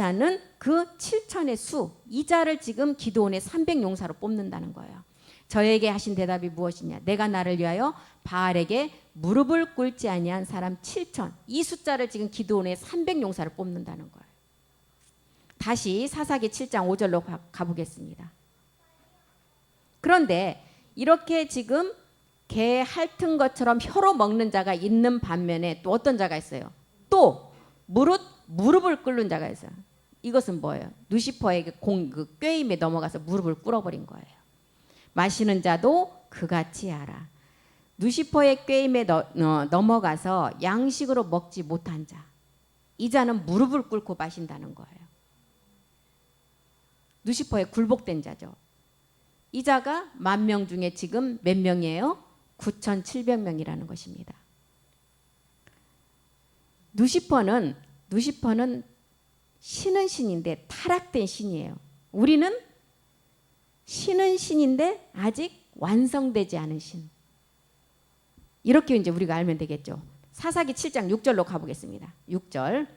않는 그 7천의 수, 이자를 지금 기드온의 300용사로 뽑는다는 거예요. 저에게 하신 대답이 무엇이냐? 내가 나를 위하여 바알에게 무릎을 꿇지 아니한 사람 7천. 이 숫자를 지금 기드온의 300용사를 뽑는다는 거예요. 다시 사사기 7장 5절로 가보겠습니다. 그런데 이렇게 지금 개 핥은 것처럼 혀로 먹는 자가 있는 반면에 또 어떤 자가 있어요? 또 무릎을 꿇는 자가 있어요. 이것은 뭐예요? 누시퍼에게 그 꾀임에 넘어가서 무릎을 꿇어버린 거예요. 마시는 자도 그같이 하라. 누시퍼의 꾀임에 넘어가서 양식으로 먹지 못한 자, 이 자는 무릎을 꿇고 마신다는 거예요. 누시퍼에 굴복된 자죠. 이 자가 10,000명 중에 지금 몇 명이에요? 9,700명이라는 것입니다. 누시퍼는 신은 신인데 타락된 신이에요. 우리는 신은 신인데 아직 완성되지 않은 신. 이렇게 이제 우리가 알면 되겠죠. 사사기 7장 6절로 가보겠습니다. 6절.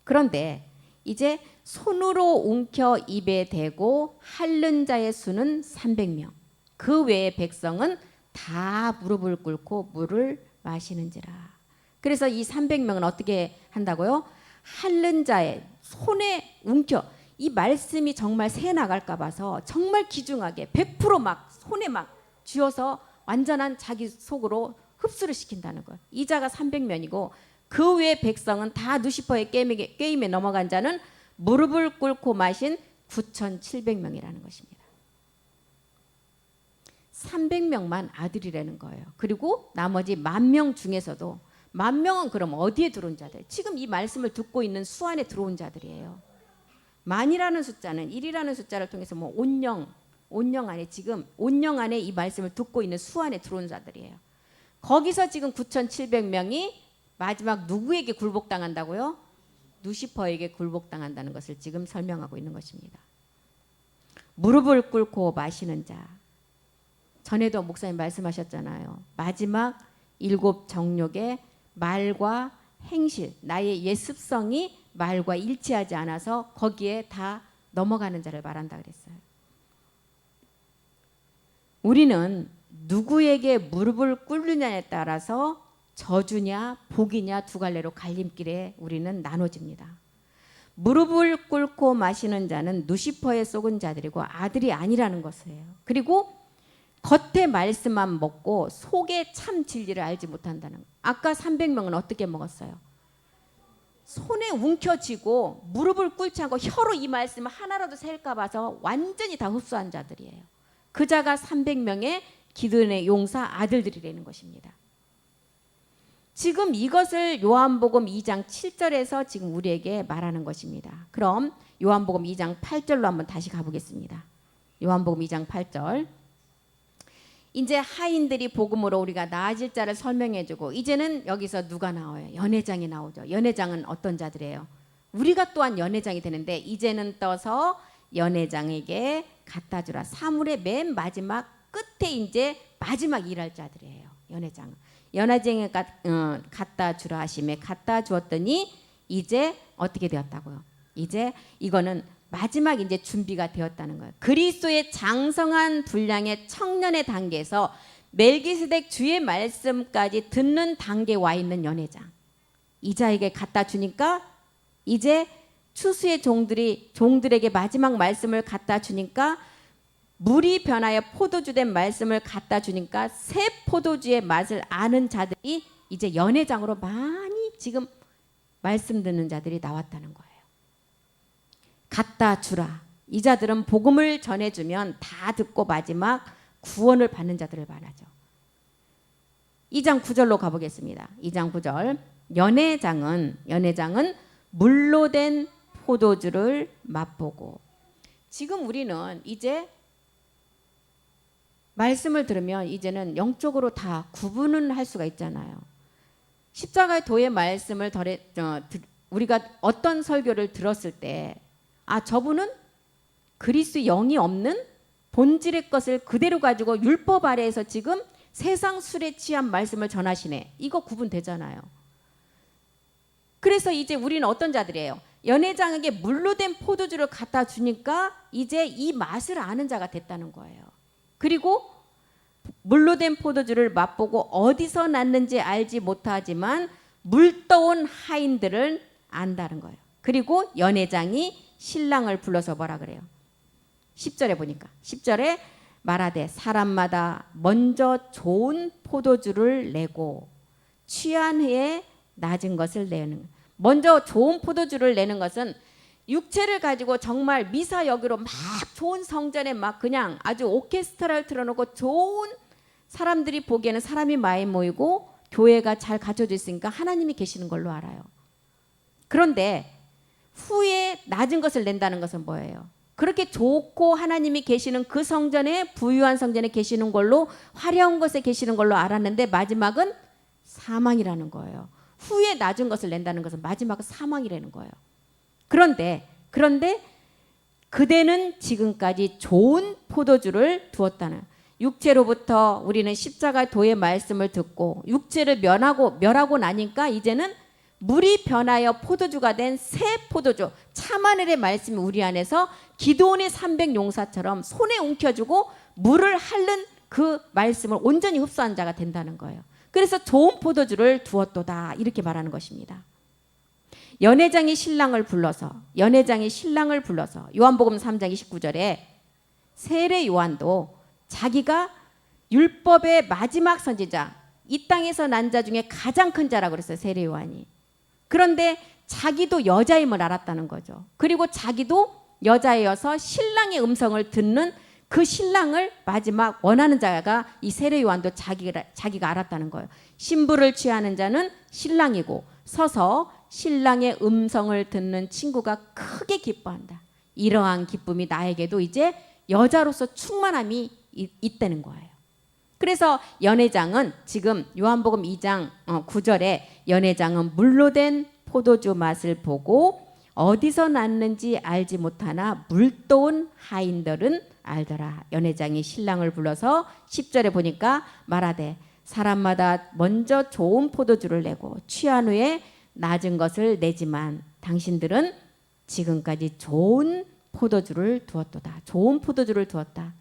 그런데 이제 손으로 움켜 입에 대고 핥는 자의 수는 300명. 그 외의 백성은 다 무릎을 꿇고 물을 마시는지라. 그래서 이 300명은 어떻게 한다고요? 핥는 자의 손에 움켜. 이 말씀이 정말 새 나갈까 봐서 정말 귀중하게 100% 막 손에 막 쥐어서 완전한 자기 속으로 흡수를 시킨다는 거예요. 이 자가 300명이고 그 외의 백성은 다 누시퍼의 꾀임에 넘어간 자는 무릎을 꿇고 마신 9,700명이라는 것입니다. 300명만 아들이라는 거예요. 그리고 나머지 10,000명 중에서도 10,000명은 그럼 어디에 들어온 자들? 지금 이 말씀을 듣고 있는 수 안에 들어온 자들이에요. 만이라는 숫자는 1이라는 숫자를 통해서 뭐 온영 안에 지금 온영 안에 이 말씀을 듣고 있는 수 안에 들어온 자들이에요. 거기서 지금 9,700명이 마지막 누구에게 굴복당한다고요? 누시퍼에게 굴복당한다는 것을 지금 설명하고 있는 것입니다. 무릎을 꿇고 마시는 자. 전에도 목사님 말씀하셨잖아요. 마지막 7 정욕의 말과 행실, 나의 옛 습성이 말과 일치하지 않아서 거기에 다 넘어가는 자를 말한다 그랬어요. 우리는 누구에게 무릎을 꿇느냐에 따라서 저주냐 복이냐 두 갈래로 갈림길에 우리는 나눠집니다. 무릎을 꿇고 마시는 자는 누시퍼에 속은 자들이고 아들이 아니라는 것이에요. 그리고 겉에 말씀만 먹고 속에 참 진리를 알지 못한다는 거예요. 아까 300명은 어떻게 먹었어요? 손에 움켜쥐고 무릎을 꿇지 않고 혀로 이 말씀을 하나라도 셀까 봐서 완전히 다 흡수한 자들이에요. 그 자가 300명의 기드온의 용사 아들들이라는 것입니다. 지금 이것을 요한복음 2장 7절에서 지금 우리에게 말하는 것입니다. 그럼 요한복음 2장 8절로 한번 다시 가보겠습니다. 요한복음 2장 8절. 이제 하인들이 복음으로 우리가 나아질 자를 설명해주고 이제는 여기서 누가 나와요? 연회장이 나오죠. 연회장은 어떤 자들이에요? 우리가 또한 연회장이 되는데 이제는 떠서 연회장에게 갖다 주라. 사물의 맨 마지막 끝에 이제 마지막 일할 자들이에요. 연회장은. 연회장에 갖다 주라 하심에 갖다 주었더니 이제 어떻게 되었다고요? 이제 이거는 마지막 이제 준비가 되었다는 거예요. 그리스도의 장성한 분량의 청년의 단계에서 멜기세덱 주의 말씀까지 듣는 단계에 와 있는 연회장. 이 자에게 갖다 주니까 이제 추수의 종들에게 마지막 말씀을 갖다 주니까 물이 변하여 포도주된 말씀을 갖다 주니까 새 포도주의 맛을 아는 자들이 이제 연회장으로 많이 지금 말씀 듣는 자들이 나왔다는 거예요. 갖다 주라. 이 자들은 복음을 전해주면 다 듣고 마지막 구원을 받는 자들을 말하죠. 2장 9절로 가보겠습니다. 2장 9절. 연회장은 물로 된 포도주를 맛보고. 지금 우리는 이제 말씀을 들으면 이제는 영적으로 다 구분은 할 수가 있잖아요. 십자가의 도의 말씀을 우리가 어떤 설교를 들었을 때 저분은 그리스도 영이 없는 본질의 것을 그대로 가지고 율법 아래에서 지금 세상 술에 취한 말씀을 전하시네. 이거 구분되잖아요. 그래서 이제 우리는 어떤 자들이에요? 연회장에게 물로 된 포도주를 갖다 주니까 이제 이 맛을 아는 자가 됐다는 거예요. 그리고 물로 된 포도주를 맛보고 어디서 났는지 알지 못하지만 물떠온 하인들을 안다는 거예요. 그리고 연회장이 신랑을 불러서 뭐라 그래요? 10절에 보니까 10절에 말하되 사람마다 먼저 좋은 포도주를 내고 취한 후에 낮은 것을 내는 거예요. 먼저 좋은 포도주를 내는 것은 육체를 가지고 정말 미사여기로 막 좋은 성전에 막 그냥 아주 오케스트라를 틀어놓고 좋은 사람들이 보기에는 사람이 많이 모이고 교회가 잘 갖춰져 있으니까 하나님이 계시는 걸로 알아요. 그런데 후에 낮은 것을 낸다는 것은 뭐예요? 그렇게 좋고 하나님이 계시는 그 성전에 부유한 성전에 계시는 걸로 화려한 것에 계시는 걸로 알았는데 마지막은 사망이라는 거예요. 후에 낮은 것을 낸다는 것은 마지막은 사망이라는 거예요. 그런데 그대는 지금까지 좋은 포도주를 두었다는, 육체로부터 우리는 십자가 도의 말씀을 듣고 육체를 멸하고 나니까 이제는 물이 변하여 포도주가 된 새 포도주 참하늘의 말씀이 우리 안에서 기드온의 300용사처럼 손에 움켜쥐고 물을 핥는 그 말씀을 온전히 흡수한 자가 된다는 거예요. 그래서 좋은 포도주를 두었도다 이렇게 말하는 것입니다. 연회장이 신랑을 불러서 요한복음 3장 29절에 세례 요한도 자기가 율법의 마지막 선지자, 이 땅에서 난 자 중에 가장 큰 자라고 그랬어요. 세례 요한이. 그런데 자기도 여자임을 알았다는 거죠. 그리고 자기도 여자여서 신랑의 음성을 듣는 그 신랑을 마지막 원하는 자가 이 세례 요한도 자기가 알았다는 거예요. 신부를 취하는 자는 신랑이고 서서 신랑의 음성을 듣는 친구가 크게 기뻐한다. 이러한 기쁨이 나에게도 이제 여자로서 충만함이 있다는 거예요. 그래서 연회장은 지금 요한복음 2장 9절에 연회장은 물로 된 포도주 맛을 보고 어디서 났는지 알지 못하나 물떠온 하인들은 알더라. 연회장이 신랑을 불러서 10절에 보니까 말하되 사람마다 먼저 좋은 포도주를 내고 취한 후에 낮은 것을 내지만 당신들은 지금까지 좋은 포도주를 두었도다. 좋은 포도주를 두었다.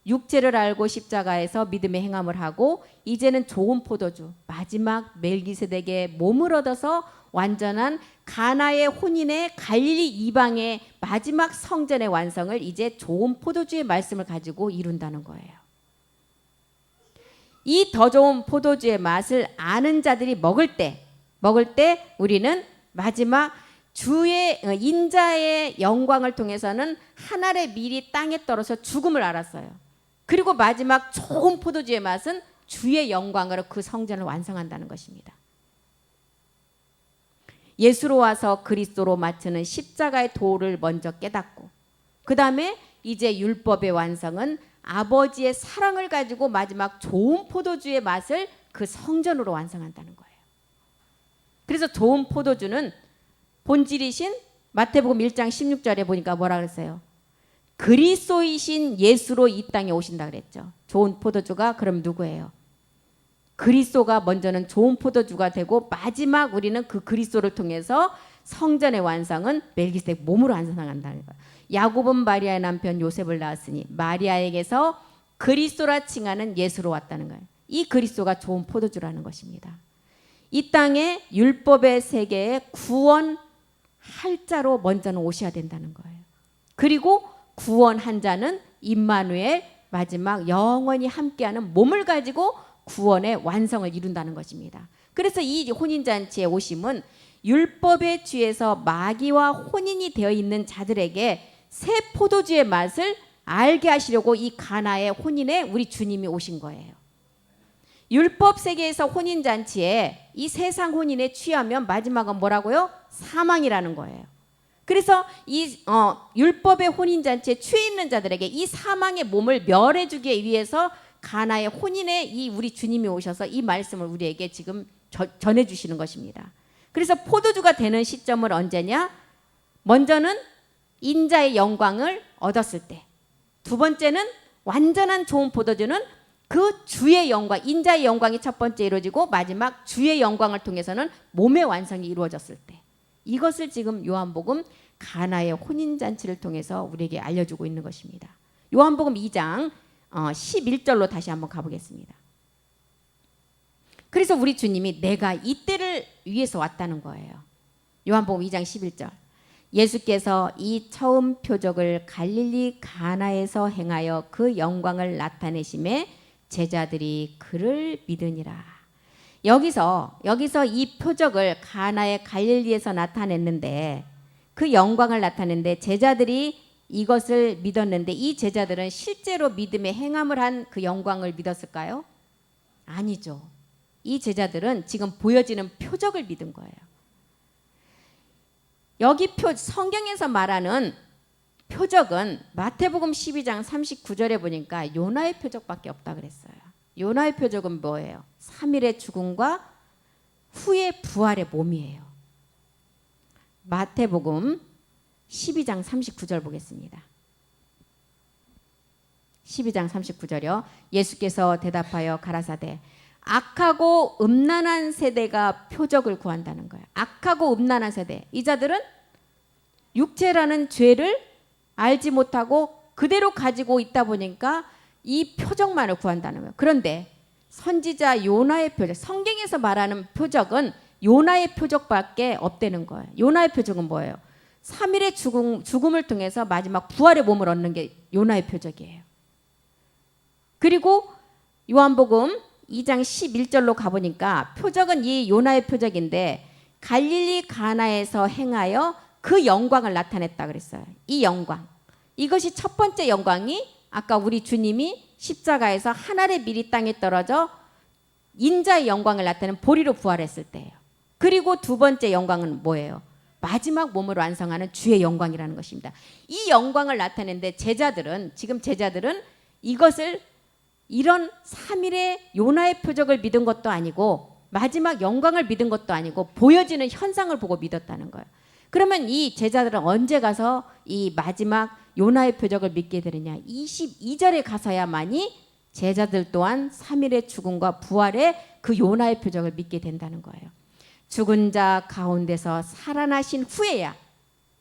육체를 알고 십자가에서 믿음의 행함을 하고 이제는 좋은 포도주 마지막 멜기세덱의 몸을 얻어서 완전한 가나의 혼인의 갈릴리 이방의 마지막 성전의 완성을 이제 좋은 포도주의 말씀을 가지고 이룬다는 거예요. 이 더 좋은 포도주의 맛을 아는 자들이 먹을 때 우리는 마지막 주의 인자의 영광을 통해서는 하늘의 밀이 땅에 떨어져 죽음을 알았어요. 그리고 마지막 좋은 포도주의 맛은 주의 영광으로 그 성전을 완성한다는 것입니다. 예수로 와서 그리스도로 맞추는 십자가의 도를 먼저 깨닫고 그 다음에 이제 율법의 완성은 아버지의 사랑을 가지고 마지막 좋은 포도주의 맛을 그 성전으로 완성한다는 거예요. 그래서 좋은 포도주는 본질이신 마태복음 1장 16절에 보니까 뭐라 그랬어요? 그리스도이신 예수로 이 땅에 오신다 그랬죠. 좋은 포도주가 그럼 누구예요? 그리스도가 먼저는 좋은 포도주가 되고 마지막 우리는 그 그리스도를 통해서 성전의 완성은 멜기세덱 몸으로 완성한다는 거예요. 야곱은 마리아의 남편 요셉을 낳았으니 마리아에게서 그리스도라 칭하는 예수로 왔다는 거예요. 이 그리스도가 좋은 포도주라는 것입니다. 이 땅에 율법의 세계에 구원할 자로 먼저는 오셔야 된다는 거예요. 그리고 구원한 자는 임마누엘 마지막 영원히 함께하는 몸을 가지고 구원의 완성을 이룬다는 것입니다. 그래서 이 혼인잔치의 오심은 율법의 쥐에서 마귀와 혼인이 되어 있는 자들에게 새 포도주의 맛을 알게 하시려고 이 가나의 혼인에 우리 주님이 오신 거예요. 율법 세계에서 혼인잔치에 이 세상 혼인에 취하면 마지막은 뭐라고요? 사망이라는 거예요. 그래서 이 율법의 혼인잔치에 취해 있는 자들에게 이 사망의 몸을 멸해주기 위해서 가나의 혼인에 이 우리 주님이 오셔서 이 말씀을 우리에게 지금 전해주시는 것입니다. 그래서 포도주가 되는 시점은 언제냐? 먼저는 인자의 영광을 얻었을 때, 두 번째는 완전한 좋은 포도주는 그 주의 영광, 인자의 영광이 첫 번째 이루어지고 마지막 주의 영광을 통해서는 몸의 완성이 이루어졌을 때, 이것을 지금 요한복음 가나의 혼인잔치를 통해서 우리에게 알려주고 있는 것입니다. 요한복음 2장 11절로 다시 한번 가보겠습니다. 그래서 우리 주님이 내가 이때를 위해서 왔다는 거예요. 요한복음 2장 11절. 예수께서 이 처음 표적을 갈릴리 가나에서 행하여 그 영광을 나타내심에 제자들이 그를 믿으니라. 여기서 이 표적을 가나의 갈릴리에서 나타냈는데 그 영광을 나타냈는데 제자들이 이것을 믿었는데 이 제자들은 실제로 믿음의 행함을 한 그 영광을 믿었을까요? 아니죠. 이 제자들은 지금 보여지는 표적을 믿은 거예요. 여기 성경에서 말하는 표적은 마태복음 12장 39절에 보니까 요나의 표적밖에 없다 그랬어요. 요나의 표적은 뭐예요? 3일의 죽음과 후의 부활의 몸이에요. 마태복음 12장 39절 보겠습니다. 12장 39절이요. 예수께서 대답하여 가라사대 악하고 음란한 세대가 표적을 구한다는 거예요. 악하고 음란한 세대. 이 자들은 육체라는 죄를 알지 못하고 그대로 가지고 있다 보니까 이 표적만을 구한다는 거예요. 그런데 선지자 요나의 표적, 성경에서 말하는 표적은 요나의 표적밖에 없다는 거예요. 요나의 표적은 뭐예요? 3일의 죽음을 통해서 마지막 부활의 몸을 얻는 게 요나의 표적이에요. 그리고 요한복음 2장 11절로 가보니까 표적은 이 요나의 표적인데 갈릴리 가나에서 행하여 그 영광을 나타냈다 그랬어요. 이 영광. 이것이 첫 번째 영광이 아까 우리 주님이 십자가에서 한 알의 밀이 땅에 떨어져 인자의 영광을 나타내는 보리로 부활했을 때예요. 그리고 두 번째 영광은 뭐예요? 마지막 몸을 완성하는 주의 영광이라는 것입니다. 이 영광을 나타내는데 제자들은 이것을 이런 3일의 요나의 표적을 믿은 것도 아니고 마지막 영광을 믿은 것도 아니고 보여지는 현상을 보고 믿었다는 거예요. 그러면 이 제자들은 언제 가서 이 마지막 요나의 표적을 믿게 되느냐? 22절에 가서야만이 제자들 또한 3일의 죽음과 부활의 그 요나의 표적을 믿게 된다는 거예요. 죽은 자 가운데서 살아나신 후에야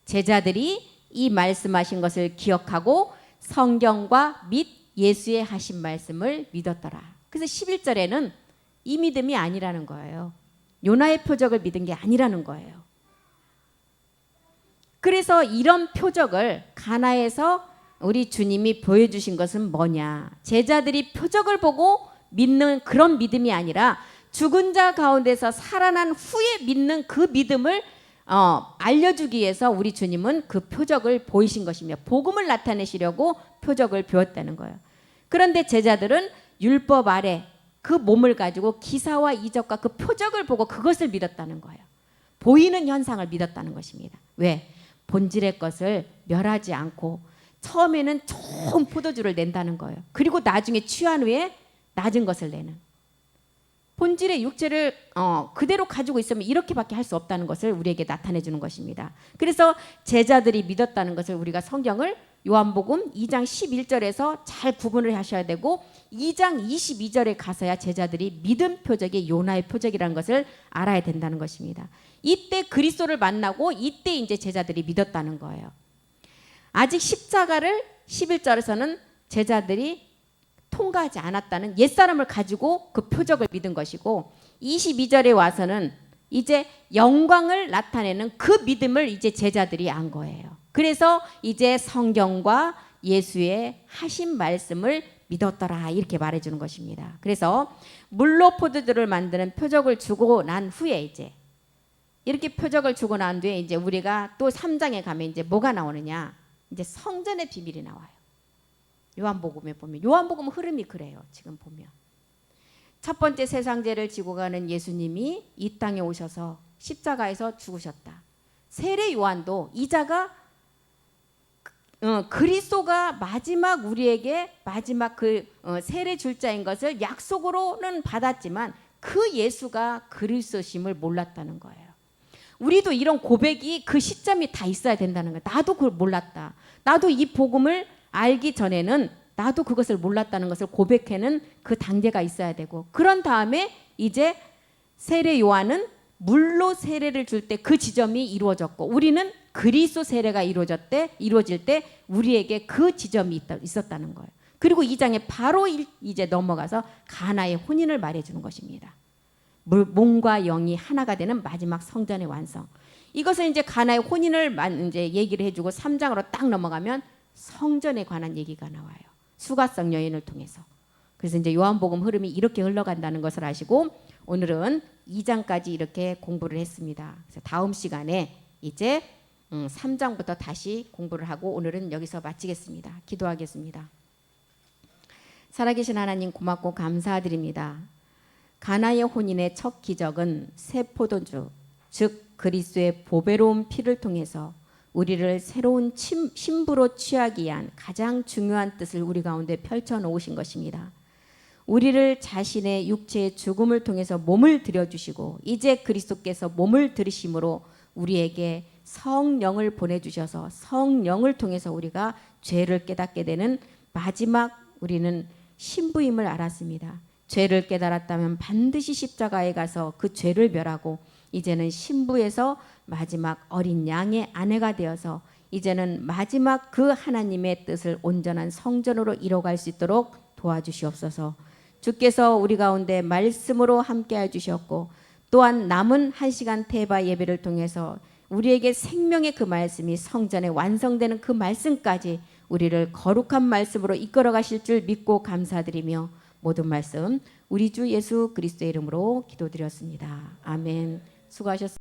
제자들이 이 말씀하신 것을 기억하고 성경과 및 예수의 하신 말씀을 믿었더라. 그래서 11절에는 이 믿음이 아니라는 거예요. 요나의 표적을 믿은 게 아니라는 거예요. 그래서 이런 표적을 가나에서 우리 주님이 보여주신 것은 뭐냐? 제자들이 표적을 보고 믿는 그런 믿음이 아니라 죽은 자 가운데서 살아난 후에 믿는 그 믿음을 알려주기 위해서 우리 주님은 그 표적을 보이신 것입니다. 복음을 나타내시려고 표적을 배웠다는 거예요. 그런데 제자들은 율법 아래 그 몸을 가지고 기사와 이적과 그 표적을 보고 그것을 믿었다는 거예요. 보이는 현상을 믿었다는 것입니다. 왜? 본질의 것을 멸하지 않고 처음에는 좋은 포도주를 낸다는 거예요. 그리고 나중에 취한 후에 낮은 것을 내는. 본질의 육체를 그대로 가지고 있으면 이렇게밖에 할 수 없다는 것을 우리에게 나타내 주는 것입니다. 그래서 제자들이 믿었다는 것을 우리가 성경을 요한복음 2장 11절에서 잘 구분을 하셔야 되고 2장 22절에 가서야 제자들이 믿음 표적이 요나의 표적이라는 것을 알아야 된다는 것입니다. 이때 그리스도를 만나고 이때 이제 제자들이 믿었다는 거예요. 아직 십자가를 11절에서는 제자들이 통과하지 않았다는 옛사람을 가지고 그 표적을 믿은 것이고 22절에 와서는 이제 영광을 나타내는 그 믿음을 이제 제자들이 안 거예요. 그래서 이제 성경과 예수의 하신 말씀을 믿었더라 이렇게 말해주는 것입니다. 그래서 물로 포도주를 만드는 표적을 주고 난 후에 이제 이렇게 표적을 주고 난 뒤에 이제 우리가 또 3장에 가면 이제 뭐가 나오느냐? 이제 성전의 비밀이 나와요. 요한복음에 보면 요한복음 흐름이 그래요. 지금 보면 첫 번째 세상죄를 지고 가는 예수님이 이 땅에 오셔서 십자가에서 죽으셨다. 세례 요한도 이자가 그리스도가 마지막 우리에게 마지막 그 세례 줄자인 것을 약속으로는 받았지만 그 예수가 그리스도심을 몰랐다는 거예요. 우리도 이런 고백이 그 시점이 다 있어야 된다는 거예요. 나도 그걸 몰랐다. 나도 이 복음을 알기 전에는 나도 그것을 몰랐다는 것을 고백하는 그 단계가 있어야 되고 그런 다음에 이제 세례 요한은 물로 세례를 줄 때 그 지점이 이루어졌고 우리는 그리스도 세례가 이루어질 때 우리에게 그 지점이 있었다는 거예요. 그리고 2장에 바로 이제 넘어가서 가나의 혼인을 말해주는 것입니다. 몸과 영이 하나가 되는 마지막 성전의 완성. 이것을 이제 가나의 혼인을 이제 얘기를 해주고 3장으로 딱 넘어가면 성전에 관한 얘기가 나와요. 수가성 여인을 통해서. 그래서 이제 요한복음 흐름이 이렇게 흘러간다는 것을 아시고 오늘은 2장까지 이렇게 공부를 했습니다. 그래서 다음 시간에 이제 3장부터 다시 공부를 하고 오늘은 여기서 마치겠습니다. 기도하겠습니다. 살아계신 하나님 고맙고 감사드립니다. 가나의 혼인의 첫 기적은 새 포도주, 즉 그리스도의 보배로운 피를 통해서 우리를 새로운 신부로 취하기 위한 가장 중요한 뜻을 우리 가운데 펼쳐놓으신 것입니다. 우리를 자신의 육체의 죽음을 통해서 몸을 들여주시고 이제 그리스도께서 몸을 들이심으로 우리에게 성령을 보내주셔서 성령을 통해서 우리가 죄를 깨닫게 되는 마지막 우리는 신부임을 알았습니다. 죄를 깨달았다면 반드시 십자가에 가서 그 죄를 멸하고 이제는 신부에서 마지막 어린 양의 아내가 되어서 이제는 마지막 그 하나님의 뜻을 온전한 성전으로 이뤄갈 수 있도록 도와주시옵소서. 주께서 우리 가운데 말씀으로 함께해 주셨고 또한 남은 1시간 테바 예배를 통해서 우리에게 생명의 그 말씀이 성전에 완성되는 그 말씀까지 우리를 거룩한 말씀으로 이끌어 가실 줄 믿고 감사드리며 모든 말씀 우리 주 예수 그리스도의 이름으로 기도드렸습니다. 아멘. 수고하셨습니다.